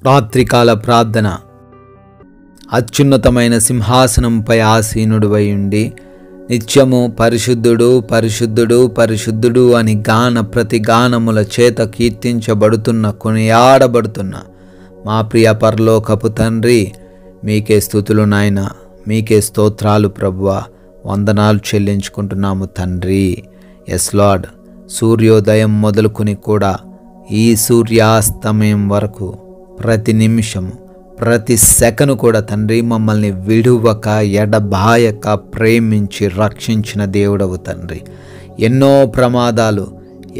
రాత్రికాల ప్రార్థన. అత్యున్నతమైన సింహాసనంపై ఆసీనుడివై ఉండి నిత్యము పరిశుద్ధుడు పరిశుద్ధుడు పరిశుద్ధుడు అని ప్రతి గానముల చేత కీర్తించబడుతున్న కొనియాడబడుతున్న మా ప్రియ పరలోకపు తండ్రి, మీకే స్తుతులు నాయన, మీకే స్తోత్రాలు ప్రభువా, వందనాలు చెల్లించుకుంటున్నాము తండ్రి. ఎస్ లార్డ్, సూర్యోదయం మొదలుకొని కూడా ఈ సూర్యాస్తమయం వరకు ప్రతి నిమిషము ప్రతి సెకను కూడా తండ్రి మమ్మల్ని విడువక ఎడబాయక ప్రేమించి రక్షించిన దేవుడవు తండ్రి. ఎన్నో ప్రమాదాలు,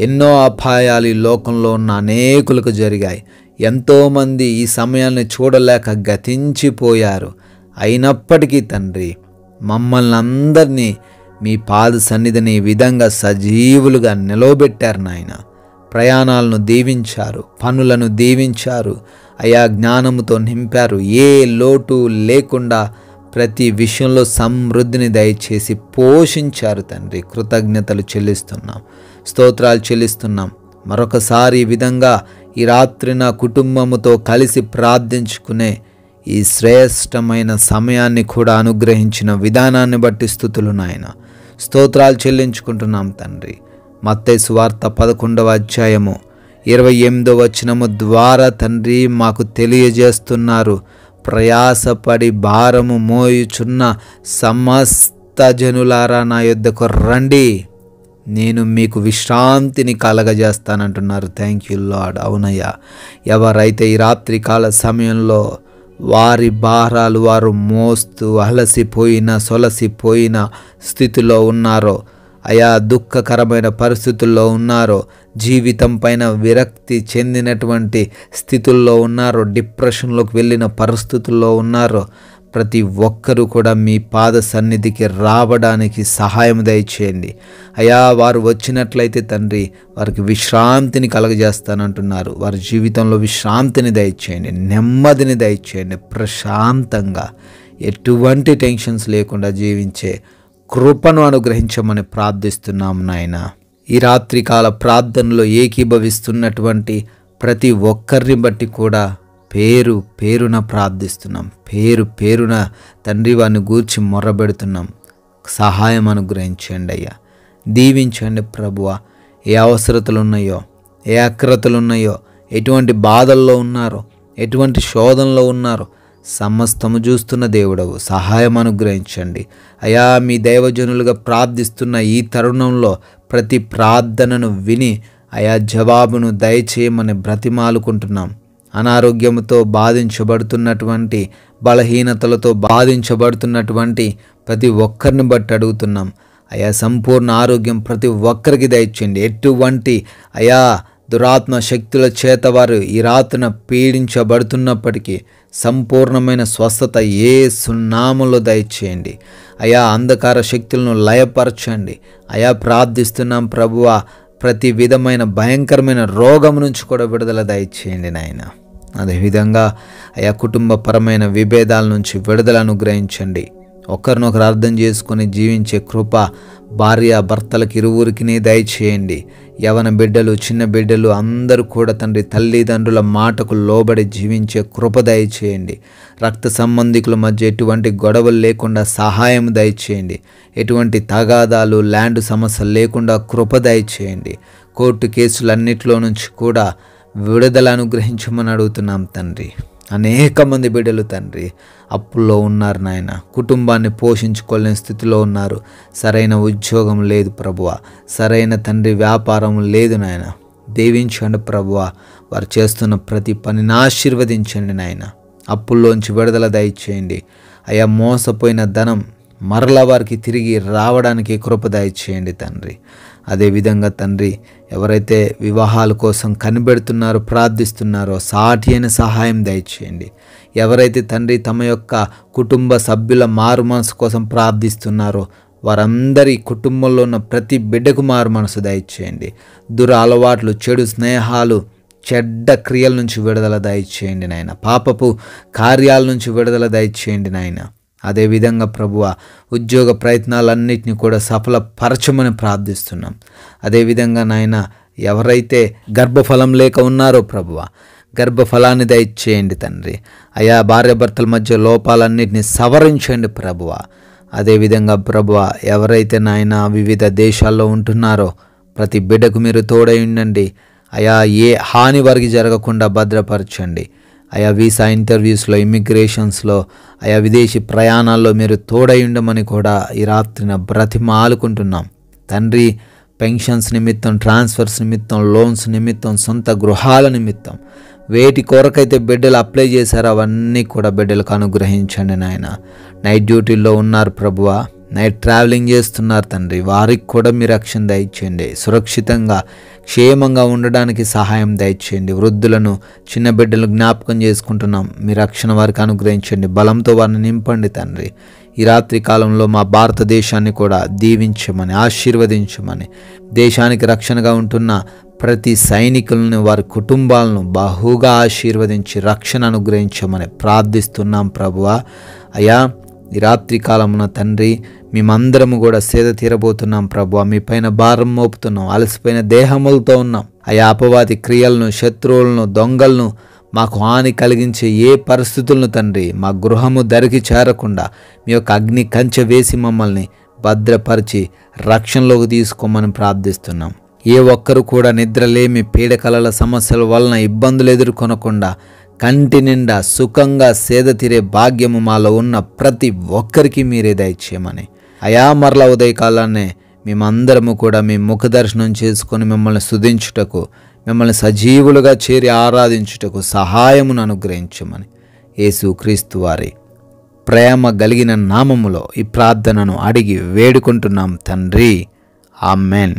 ఎన్నో అపాయాలు ఈ లోకంలో ఉన్న అనేకులకు జరిగాయి. ఎంతోమంది ఈ సమయాన్ని చూడలేక గతించిపోయారు. అయినప్పటికీ తండ్రి మమ్మల్ని అందరినీ మీ పాద సన్నిధిని ఈ విధంగా సజీవులుగా నిలవబెట్టారు నాయన. ప్రయాణాలను దీవించారు, పనులను దీవించారు అయా, జ్ఞానముతో నింపారు. ఏ లోటు లేకుండా ప్రతి విషయంలో సమృద్ధిని దయచేసి పోషించారు తండ్రి. కృతజ్ఞతలు చెల్లిస్తున్నాం, స్తోత్రాలు చెల్లిస్తున్నాం. మరొకసారి ఈ విధంగా ఈ రాత్రి నా కుటుంబముతో కలిసి ప్రార్థించుకునే ఈ శ్రేష్టమైన సమయాన్ని కూడా అనుగ్రహించిన విధానాన్ని బట్టి స్తుతులు నాయన. స్తోత్రాలు చెల్లించుకుంటున్నాం తండ్రి. మత్తయి సువార్త 11వ అధ్యాయము 28వ వచనము ద్వారా తండ్రి మాకు తెలియజేస్తున్నారు, ప్రయాసపడి భారము మోయుచున్న సమస్త జనులారా నా యొద్దకు రండి, నేను మీకు విశ్రాంతిని కలగజేస్తానంటున్నారు. Thank you lord. అవునయ్యా, ఎవరైతే ఈ రాత్రికాల సమయంలో వారి భారాలు వారు మోస్తూ అలసిపోయిన సొలసిపోయిన స్థితిలో ఉన్నారో, అయా దుఃఖకరమైన పరిస్థితుల్లో ఉన్నారో, జీవితం పైన విరక్తి చెందినటువంటి స్థితుల్లో ఉన్నారో, డిప్రెషన్లోకి వెళ్ళిన పరిస్థితుల్లో ఉన్నారో, ప్రతి ఒక్కరూ కూడా మీ పాద సన్నిధికి రావడానికి సహాయం దయచేయండి అయా. వారు వచ్చినట్లయితే తండ్రి వారికి విశ్రాంతిని కలగజేస్తానంటున్నారు. వారి జీవితంలో విశ్రాంతిని దయచేయండి, నెమ్మదిని దయచేయండి. ప్రశాంతంగా ఎటువంటి టెన్షన్స్ లేకుండా జీవించే కృపను అనుగ్రహించమని ప్రార్థిస్తున్నాము నాయన. ఈ రాత్రికాల ప్రార్థనలో ఏకీభవిస్తున్నటువంటి ప్రతి ఒక్కరిని బట్టి కూడా పేరు పేరున ప్రార్థిస్తున్నాం. పేరు పేరున తండ్రి వారిని గూర్చి మొర్రబెడుతున్నాం. సహాయం అనుగ్రహించండి అయ్యా, దీవించండి ప్రభువా. ఏ అవసరతలు ఉన్నాయో, ఏ అక్రతలు ఉన్నాయో, ఎటువంటి బాధల్లో ఉన్నారో, ఎటువంటి శోధనలో ఉన్నారో సమస్తము చూస్తున్న దేవుడవు, సహాయం అనుగ్రహించండి అయా. మీ దైవజనులుగా ప్రార్థిస్తున్న ఈ తరుణంలో ప్రతి ప్రార్థనను విని అయా జవాబును దయచేయమని బ్రతిమాలుకుంటున్నాం. అనారోగ్యంతో బాధించబడుతున్నటువంటి, బలహీనతలతో బాధించబడుతున్నటువంటి ప్రతి ఒక్కరిని బట్టి అడుగుతున్నాం అయా, సంపూర్ణ ఆరోగ్యం ప్రతి ఒక్కరికి దయచేయండి. ఎటువంటి అయా దురాత్మ శక్తుల చేత వారు ఈ రాత్రిన పీడించబడుతున్నప్పటికీ సంపూర్ణమైన స్వస్థత యేసు నామములో దయచేయండి అయా. అంధకార శక్తులను లయపరచండి అయా. ప్రార్థిస్తున్నాం ప్రభువా, ప్రతి విధమైన భయంకరమైన రోగం నుంచి కూడా విడుదల దయచేయండి నాయన. అదేవిధంగా అయా కుటుంబపరమైన విభేదాల నుంచి విడుదల అనుగ్రహించండి. ఒకరినొకరు అర్థం చేసుకొని జీవించే కృప భార్య భర్తలకు ఇరువురికి దయచేయండి. యవన బిడ్డలు, చిన్న బిడ్డలు అందరూ కూడా తండ్రి తల్లిదండ్రుల మాటకు లోబడి జీవించే కృప దయచేయండి. రక్త సంబంధికుల మధ్య ఎటువంటి గొడవలు లేకుండా సహాయం దయచేయండి. ఎటువంటి తగాదాలు, ల్యాండ్ సమస్యలు లేకుండా కృప దయచేయండి. కోర్టు కేసులన్నిటిలో నుంచి కూడా విడుదల అనుగ్రహించమని అడుగుతున్నాం తండ్రి. అనేక మంది బిడ్డలు తండ్రి అప్పుల్లో ఉన్నారు నాయన, కుటుంబాన్ని పోషించుకోలేని స్థితిలో ఉన్నారు. సరైన ఉద్యోగం లేదు ప్రభువా, సరైన తండ్రి వ్యాపారం లేదు నాయన. దీవించండి ప్రభువా, వారు చేస్తున్న ప్రతి పనిని ఆశీర్వదించండి నాయన. అప్పుల్లోంచి విడుదల దయచేయండి అయా. మోసపోయిన ధనం మరలా వారికి తిరిగి రావడానికి కృప దయచేయండి తండ్రి. అదేవిధంగా తండ్రి ఎవరైతే వివాహాల కోసం కనిపెడుతున్నారో, ప్రార్థిస్తున్నారో సాటి అయిన సహాయం దయచేయండి. ఎవరైతే తండ్రి తమ యొక్క కుటుంబ సభ్యుల మారు మనసు కోసం ప్రార్థిస్తున్నారో వారందరి కుటుంబంలో ఉన్న ప్రతి బిడ్డకు మారు మనసు దయచేయండి. దుర అలవాట్లు, చెడు స్నేహాలు, చెడ్డ క్రియల నుంచి విడుదల దయచేయండి నాయన. పాపపు కార్యాల నుంచి విడుదల దయచేయండి నాయన. అదేవిధంగా ప్రభువ ఉద్యోగ ప్రయత్నాలన్నింటినీ కూడా సఫలపరచమని ప్రార్థిస్తున్నాం. అదేవిధంగా నాయన ఎవరైతే గర్భఫలం లేక ఉన్నారో ప్రభువ, గర్భఫలాన్ని దయచేయండి తండ్రి. అయా భార్యాభర్తల మధ్య లోపాలన్నింటినీ సవరించండి ప్రభువా. అదేవిధంగా ప్రభువా, ఎవరైతే నాయన వివిధ దేశాల్లో ఉంటున్నారో ప్రతి బిడ్డకు మీరు తోడై ఉండండి. అయా ఏ హాని వారికి జరగకుండా భద్రపరచండి. అయా వీసా ఇంటర్వ్యూస్లో, ఇమిగ్రేషన్స్లో, అయా విదేశీ ప్రయాణాల్లో మీరు తోడై ఉండమని కూడా ఈ రాత్రిన బ్రతిమాలుకుంటున్నాం తండ్రి. పెన్షన్స్ నిమిత్తం, ట్రాన్స్ఫర్స్ నిమిత్తం, లోన్స్ నిమిత్తం, సొంత గృహాల నిమిత్తం వేటి కొరకైతే బిడ్డలు అప్లై చేశారో అవన్నీ కూడా బిడ్డలకు అనుగ్రహించండి నాయన. నైట్ డ్యూటీల్లో ఉన్నారు ప్రభువా, నైట్ ట్రావెలింగ్ చేస్తున్నారు తండ్రి, వారికి కూడా మీ రక్షణ దయచేయండి. సురక్షితంగా క్షేమంగా ఉండడానికి సహాయం దయచేయండి. వృద్ధులను, చిన్న బిడ్డలను జ్ఞాపకం చేసుకుంటున్నాం, మీ రక్షణ వారికి అనుగ్రహించండి. బలంతో వారిని నింపండి తండ్రి. ఈ రాత్రి కాలంలో మా భారతదేశాన్ని కూడా దీవించమని, ఆశీర్వదించమని, దేశానికి రక్షణగా ఉంటున్న ప్రతి సైనికులను, వారి కుటుంబాలను బహుగా ఆశీర్వదించి రక్షణ అనుగ్రహించమని ప్రార్థిస్తున్నాం ప్రభువా. అయా ఈ రాత్రి కాలమున తండ్రి, మేమందరము కూడా సేద తీరబోతున్నాం ప్రభువా. మీ పైన భారం మోపుతున్నాం, అలసిపోయిన దేహములతో ఉన్నాం. అయా అపవాది క్రియలను, శత్రువులను, దొంగలను, మాకు హాని కలిగించే ఏ పరిస్థితులను తండ్రి మా గృహము దరికి చేరకుండా మీ యొక్క అగ్ని కంచె వేసి మమ్మల్ని భద్రపరిచి రక్షణలోకి తీసుకోమని ప్రార్థిస్తున్నాం. ఏ ఒక్కరు కూడా నిద్రలేమి, పీడకలల సమస్యల వలన ఇబ్బందులు ఎదుర్కొనకుండా కంటి నిండా సుఖంగా సేద తీరే భాగ్యము మాలో ఉన్న ప్రతి ఒక్కరికి మీరే దయచేయమని, అయా మరల ఉదయకాలాన్నే మేమందరము కూడా మీ ముఖ దర్శనం చేసుకొని మిమ్మల్ని స్తుతించుటకు, మిమ్మల్ని సజీవులుగా చేరి ఆరాధించుటకు సహాయమును అనుగ్రహించమని యేసుక్రీస్తు వారి ప్రేమ కలిగిన నామములో ఈ ప్రార్థనను అడిగి వేడుకుంటున్నాం తండ్రి. ఆమెన్.